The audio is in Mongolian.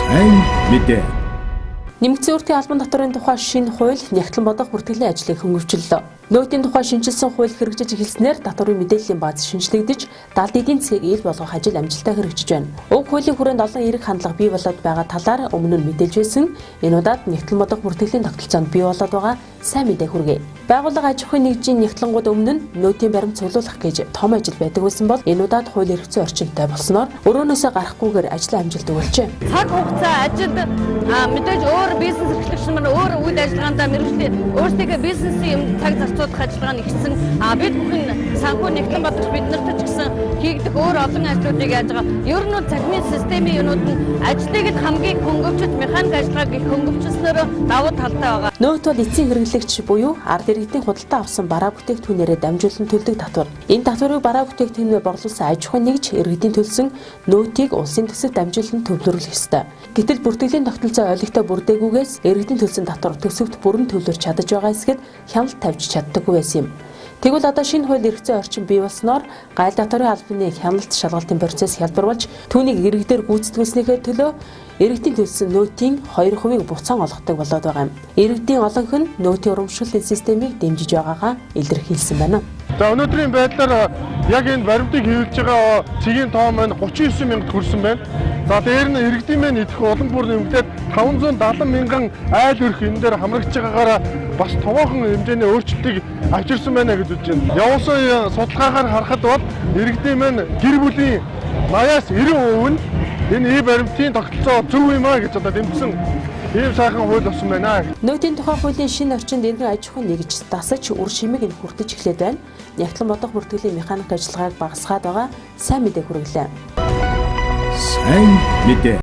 Сайн мэдээ. Нэмэгдсэн өртгийн албан татварын тухай шинэ хууль нягтлан бодох бүртгэлийн ажлыг хөнгөвчлөлөө. Нөөтийн тухай шинжилсэн хууль хэрэгжиж эхэлснээр татварын мэдээллийн бааз шинжлэгдэж, далд эдийн засгийг ил болгох ажил амжилттай хэрэгжиж байна. Уг хуулийн хүрээнд олон эерэг хандлага бий болоод байгаа талаар өмнө нь мэдээлж байсан. Энэ удаад нягтлан бодох бүртгэлийн тогтолцоонд бий болоод байгаа сайн мэдээ хүргэе. Байгууллага аж ахуйн нэгжийн нягтлангууд өмнө нь нөөтийн баримт цуглуулах гэж том ажил байдаг байсан бол энэ удаад хууль эрхцэн орчинтой болсноор өрөөнөөсөө гарахгүйгээр ажлын амжилт өгүүлжээ. Цаг хугацаа ажилд мэдээж өөр бизнес эрхлэгч нар өөр үйл ажиллагаандаа мэргэжлийн өөрсдийнхөө бизнесийн юм цаг зарцуулах ажиллагаа нэгсэн бид бүхэн санхүү нягтлан бодох биднэрт ч гэсэн хийгдэх өөр олон ажлуудыг яаж байгаа. Ер нь цахимын системийн юмуд нь ажлыг л хамгийн хөнгөвчөж механик ажиллагааг их хөнгөвчлснөөр давуу талтай байгаа. Нөөт бол эцсийн хэрэглэгч буюу ард иргэдийн худалдаа авсан бараа бүтээгдэхүүнээрээ дамжуулан төлдөг татвар. Энэ татварыг бараа бүтээгдэхүүнээр борлуулсан аж ахуйн нэгж иргэдийн төлсөн нөөтийг улсын төсөвт дамжуулан төвлөрүүлэх ёстой. Гэтэл бүртгэлийн тогтолцоо ойлгохтой бүрдээгүйгээс иргэдийн төлсөн татвар төсөвт бүрэн төвлөрч чадаж байгаа эсгэд хяналт тавьж чаддаггүй байсан юм. Тэгвэл одоо шинэ хууль эрхцэн орчин бий болсноор гайл татварын албаны хяналт шалгалтын процесс хялбарвалж түүнийг иргэдээр гүйцэтгүүлснийхээ төлөө иргэдийн төлсөн нөөтийн 2% буцаан олгодог болоод байгаа юм. Иргэдийн олонх нь нөөтийн урамшууллын системийг дэмжиж байгаагаа илэрхийлсэн байна. За өнөөдрийн байдлаар яг энэ баримтыг хэвлэж байгаа цэгийн тоо маань 39 мянга хүрсэн байна. За дээр нь иргэдийн маань идэх улам бүр нэмэгдээд 570 мянган айл өрх энэ дээр хамрагдж байгаагаараа бас томоохон хэмжээний өөрчлөлтийг авчирсан байна гэж үзэж байна. Явуулсан судалгаагаар харахад бол иргэдийн маань гэр бүлийн 80-аас 90% нь энэ баримтын тогтолцоо зөв юм а гэж одоо дэмжсэн ийм сайхан хууль болсон байна. Нөөтийн тухай хуулийн шинэ орчинд иргэн аж ахуйн нэгж дасаж үр шимийг нь хүртэж эхлээд байна. Нягтлан бодох бүртгэлийн механик ажиллагааг багасгаад байгаа сайн мэдээ хүргэлээ. Сайн мэдээ.